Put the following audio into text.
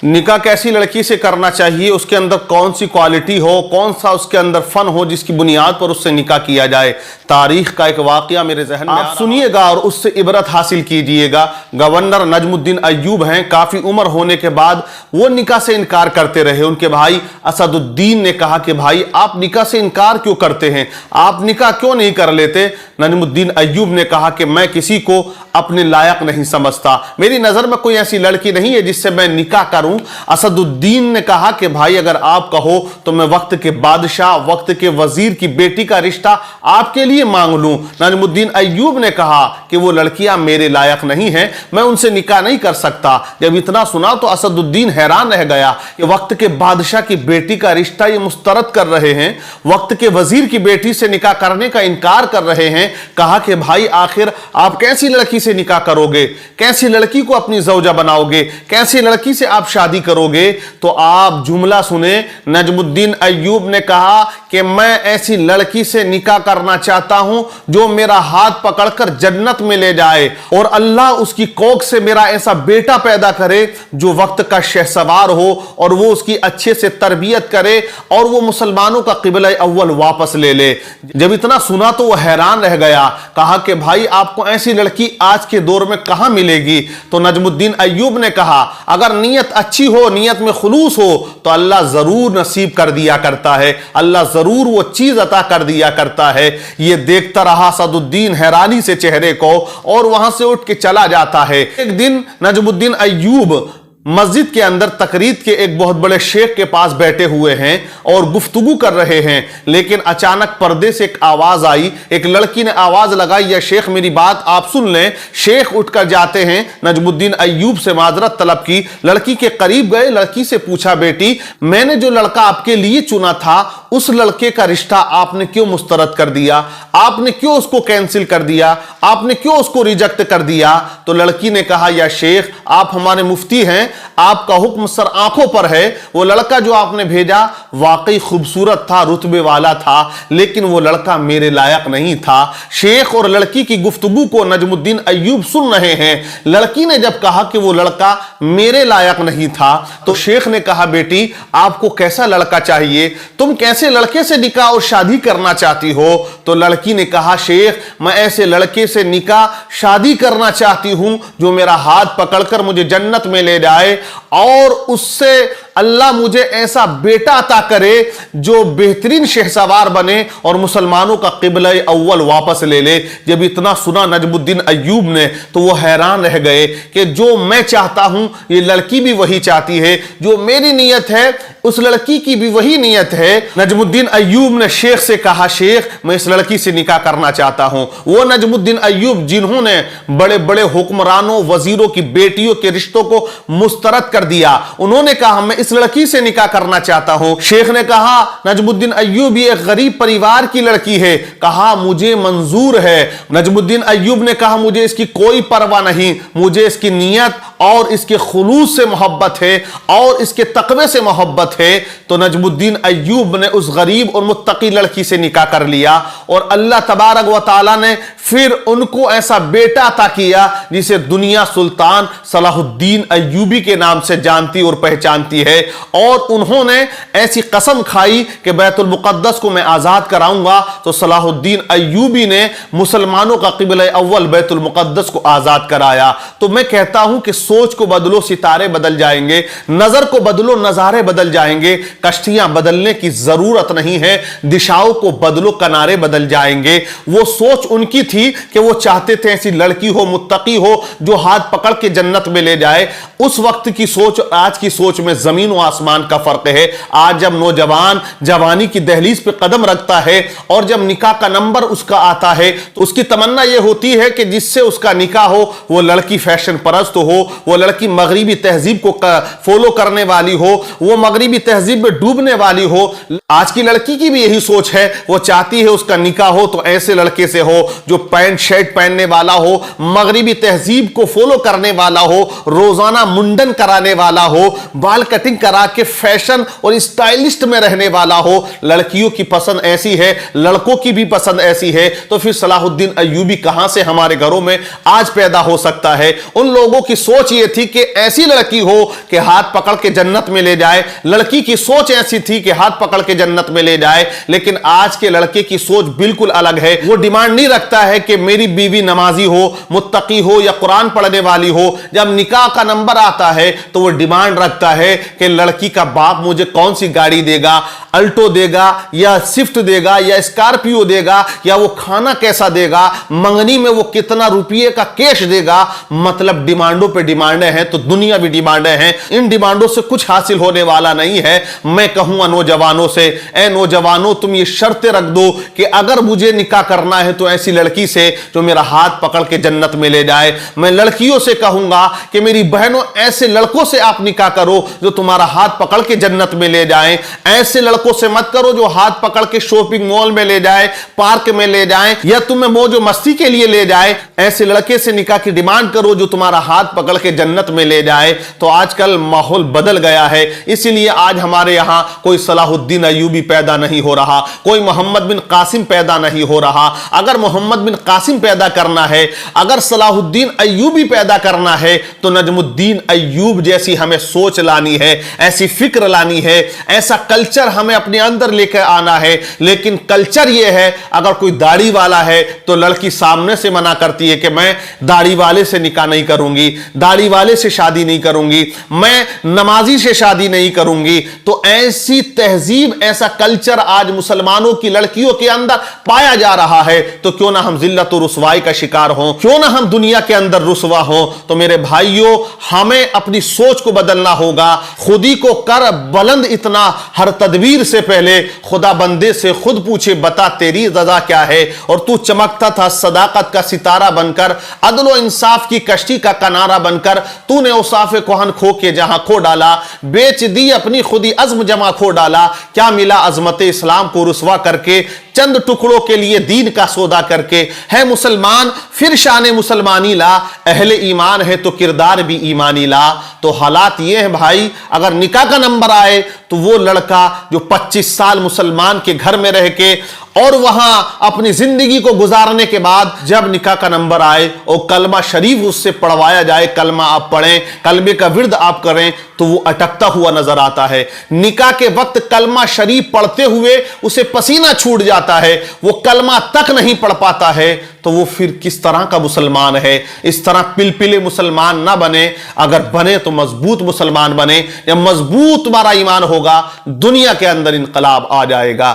निकाह कैसी लड़की से करना चाहिए, उसके अंदर कौन सी क्वालिटी हो, कौन सा उसके अंदर फन हो जिसकी बुनियाद पर उससे निकाह किया जाए। तारीख का एक वाकया मेरे जहन में आप सुनिएगा और उससे इबरत हासिल कीजिएगा। गवर्नर नजमुद्दीन अय्यूब हैं, काफी उम्र होने के बाद वो निकाह से इनकार करते रहे। उनके भाई असदुद्दीन ने कहा कि भाई आप निकाह से इनकार क्यों करते हैं, आप निकाह क्यों नहीं कर लेते। नजमुद्दीन अय्यूब ने कहा कि मैं किसी को अपने लायक नहीं समझता, मेरी नजर में कोई ऐसी लड़की नहीं है जिससे मैं निकाह करूं। असदुद्दीन ने कहा कि भाई अगर आप कहो तो मैं वक्त के बादशाह, वक्त के वजीर की बेटी का रिश्ता आपके लिए मांग लूं। नजमुद्दीन अय्यूब ने कहा कि वो लड़कियां मेरे लायक नहीं हैं, मैं उनसे निकाह नहीं कर सकता। जब इतना सुना तो असदुद्दीन हैरान रह गया कि वक्त के बादशाह की बेटी का रिश्ता ये मुस्तरद कर रहे हैं, वक्त के वजीर की बेटी से निकाह करने का इनकार कर रहे हैं। कहा कि भाई आखिर आप कैसी लड़की से निकाह करोगे, कैसी लड़की को अपनी ज़ौजा बनाओगे, कैसी लड़की से आप शादी करोगे। तो आप जुमला सुने, नजमुद्दीन अय्यूब ने कहा कि मैं ऐसी लड़की से निकाह करना चाहता हूं जो मेरा हाथ पकड़कर जन्नत में ले जाए और अल्लाह उसकी कोख से मेरा ऐसा बेटा पैदा करे जो वक्त का शहसवार हो और वो उसकी अच्छे से तरबियत करे और वो मुसलमानों का क़िबला अव्वल वापस ले ले। जब इतना सुना तो वो हैरान रह गया। कहा कि भाई आपको ऐसी लड़की आज के दौर में कहां मिलेगी। तो नजमुद्दीन अय्यूब ने कहा अगर नीयत अच्छी हो, नीयत में खुलूस हो तो अल्लाह जरूर नसीब कर दिया करता है, अल्लाह जरूर वो चीज अता कर दिया करता है। ये देखता रहा असदुद्दीन हैरानी से चेहरे को और वहां से उठ के चला जाता है। एक दिन नजमुद्दीन अय्यूब मस्जिद के अंदर तकरीर के एक बहुत बड़े शेख के पास बैठे हुए हैं और गुफ्तगू कर रहे हैं, लेकिन अचानक पर्दे से एक आवाज आई। एक लड़की ने आवाज लगाई, या शेख मेरी बात आप सुन लें। शेख उठकर जाते हैं, नजमुद्दीन अय्यूब से माजरत तलब की, लड़की के करीब गए, लड़की से पूछा बेटी मैंने जो लड़का आपके लिए चुना था उस लड़के का रिश्ता आपने क्यों मुस्तरद कर दिया, आपने क्यों उसको कैंसिल कर दिया, आपने क्यों उसको रिजेक्ट कर दिया। तो लड़की ने कहा या शेख आप हमारे मुफ्ती हैं, आपका हुक्म सर आंखों पर है। वो लड़का जो आपने भेजा वाकई खूबसूरत था, रुतबे वाला था, लेकिन वो लड़का मेरे लायक नहीं था। शेख और लड़की की गुफ्तगू को नजमुद्दीन अय्यूब सुन रहे हैं। लड़की ने जब कहा कि वो लड़का मेरे लायक नहीं था तो शेख ने कहा बेटी आपको कैसा लड़का चाहिए, तुम कैसे लड़के से निकाह और शादी करना चाहती हो। तो लड़की ने कहा शेख मैं ऐसे लड़के से निकाह शादी करना चाहती हूं जो मेरा हाथ पकड़कर मुझे जन्नत में ले जाए और उससे अल्लाह मुझे ऐसा बेटा अता करे जो बेहतरीन शहसवार बने और मुसलमानों का क़िबला अव्वल वापस ले ले। जब इतना सुना नजमुद्दीन अय्यूब ने तो वो हैरान रह गए कि जो मैं चाहता हूं ये लड़की भी वही चाहती है, जो मेरी नीयत है उस लड़की की भी वही नीयत है। नजमुद्दीन अय्यूब ने शेख से कहा शेख मैं इस लड़की से निकाह करना चाहता हूं। वो नजमुद्दीन अय्यूब जिन्होंने बड़े बड़े हुक्मरानों वजीरों की बेटियों के रिश्तों को मुस्तरद कर दिया, उन्होंने कहा मैं इस लड़की से निकाह करना चाहता हूं। शेख ने कहा नजमुद्दीन अय्यूब ये एक गरीब परिवार की लड़की है, कहा मुझे मंजूर है। नजमुद्दीन अय्यूब ने कहा मुझे इसकी कोई परवाह नहीं, मुझे इसकी नीयत और इसके खुलूस से मोहब्बत है और इसके तकवे से मोहब्बत है। तो नजमुद्दीन अय्यूब ने उस गरीब और मुत्तकी लड़की से निकाह कर लिया और अल्लाह तबारक व तआला ने फिर उनको ऐसा बेटा अता किया जिसे दुनिया सुल्तान सलाहुद्दीन अय्यूबी के नाम से जानती और पहचानती है। और उन्होंने ऐसी कसम खाई कि बैतुल मुक़द्दस को मैं आजाद कराऊंगा। तो सलाहुद्दीन अय्यूबी ने मुसलमानों का क़िबला अव्वल बैतुल मुक़द्दस को आजाद कराया। तो मैं कहता हूं कि सोच को बदलो सितारे बदल जाएंगे, नजर को बदलो नजारे बदल जाएंगे। कश्तियां बदलने की जरूरत नहीं है, दिशाओं को बदलो किनारे बदल जाएंगे। वो सोच उनकी थी कि वो चाहते थे ऐसी लड़की हो, मुत्तकी हो, जो हाथ पकड़ के जन्नत में ले जाए। उस वक्त की सोच और आज की सोच में जमीन और आसमान का फर्क है। आज जब नौजवान जवानी की दहलीज पे कदम रखता है और जब निकाह का नंबर उसका आता है तो उसकी तमन्ना यह होती है कि जिससे उसका निकाह हो वो लड़की फैशन परस्त हो, वो लड़की मगरिबी तहजीब को फॉलो करने वाली हो, वो मगरिबी तहजीब में डूबने वाली हो। आज की लड़की की भी यही सोच है, वो चाहती है उसका निकाह हो तो ऐसे लड़के से हो जो पैंट शर्ट पहनने वाला हो, मगरिबी तहजीब को फॉलो करने वाला हो, रोजाना मुंडन कराने वाला हो, बाल कटिंग कटिंग करा के फैशन और स्टाइलिस्ट में रहने वाला हो, लड़कियों की पसंद ऐसी है, लड़कों की भी पसंद ऐसी है, तो फिर सलाहुद्दीन अय्यूबी कहां से हमारे घरों में आज पैदा हो सकता है। उन लोगों की सोच ये थी कि ऐसी लड़की हो कि हाथ पकड़ के जन्नत में ले जाए, लड़की की सोच ऐसी थी कि हाथ पकड़ के जन्नत में ले जाए। लेकिन आज के लड़के की सोच बिल्कुल अलग है। वो डिमांड नहीं रखता है कि मेरी बीवी नमाजी हो, मुत्तकी हो या कुरान पढ़ने वाली हो। जब निकाह का नंबर आता है तो वो डिमांड रखता है कि लड़की का बाप मुझे कौन सी गाड़ी देगा, अल्टो देगा या स्विफ्ट देगा या स्कॉर्पियो देगा, या वो खाना कैसा देगा, मंगनी में वो कितना रुपये का कैश देगा। मतलब डिमांडों पे डिमांडें हैं तो दुनिया भी डिमांडें हैं। इन डिमांडों से कुछ हासिल होने वाला नहीं है। मैं कहूंगा नौजवानों से, ए नौजवानों, तुम ये शर्तें रख दो कि अगर मुझे निकाह करना है तो ऐसी लड़की से जो मेरा हाथ पकड़ के जन्नत में ले जाए। मैं लड़कियों से कहूंगा कि मेरी बहनों, ऐसे लड़कों से आप निकाह करो जो तुम्हारा हाथ पकड़ के जन्नत में ले जाएं। ऐसे लड़कों से मत करो जो हाथ पकड़ के शॉपिंग मॉल में ले जाए, पार्क में ले जाए या तुम्हें मौज मस्ती के लिए ले जाए। ऐसे लड़के से निकाह की डिमांड करो जो तुम्हारा हाथ पकड़ के जन्नत में ले जाए। तो आजकल माहौल बदल गया है, इसीलिए आज हमारे यहां कोई सलाहुद्दीन अय्यूबी पैदा नहीं हो रहा, कोई मोहम्मद बिन कासिम पैदा नहीं हो रहा। अगर मोहम्मद बिन कासिम पैदा करना है, अगर सलाहुद्दीन अय्यूबी पैदा करना है, तो नजमुद्दीन अय्यूब जैसी हमें सोच लानी है, ऐसी फिक्र लानी है, ऐसा कल्चर हमें अपने अंदर लेकर आना है। लेकिन कल्चर यह है, अगर कोई दाढ़ी वाला है तो लड़की सामने से मना करती है कि मैं दाढ़ी वाले से निकाह नहीं करूंगी, दाढ़ी वाले से शादी नहीं करूंगी, मैं नमाजी से शादी नहीं करूंगी। तो ऐसी तहजीब, ऐसा कल्चर आज मुसलमानों की लड़कियों के अंदर पाया जा रहा है। तो क्यों ना हम जिल्लत और रुसवाई का शिकार हों, क्यों ना हम दुनिया के अंदर रुसवा हों। तो मेरे भाइयों, हमें अपनी सोच को बदलना होगा। खुदी को कर बुलंद इतना, हर तदबीर से पहले खुदा बंदे से खुद पूछे बता तेरी रज़ा क्या है। और तू चमकता था सदाकत का सितारा बनकर, अदल व इंसाफ की कश्ती का किनारा बनकर। तूने औसाफ़े कोहन खो के जहां खो डाला, बेच दी अपनी खुदी अज़्म जमा खो डाला। क्या मिला अज़मत इस्लाम को रुसवा करके, चंद टुकड़ों के लिए दीन का सौदा करके। है मुसलमान फिर शान मुसलमानी ला, अहले ईमान है तो किरदार भी ईमानी ला। तो हालात ये है भाई, अगर निकाह का नंबर आए तो वो लड़का जो 25 साल मुसलमान के घर में रह के और वहां अपनी जिंदगी को गुजारने के बाद जब निकाह का नंबर आए और कलमा शरीफ उससे पढ़वाया जाए, कलमा आप पढ़ें, कलमे का विर्द आप करें, तो वो अटकता हुआ नजर आता है। निकाह के वक्त कलमा शरीफ पढ़ते हुए उसे पसीना छूट जाता है, वो कलमा तक नहीं पढ़ पाता है। तो वो फिर किस तरह का मुसलमान है। इस तरह पिलपिले मुसलमान ना बने, अगर बने तो मजबूत मुसलमान बने। जब मजबूत तुम्हारा ईमान होगा, दुनिया के अंदर इनकलाब आ जाएगा।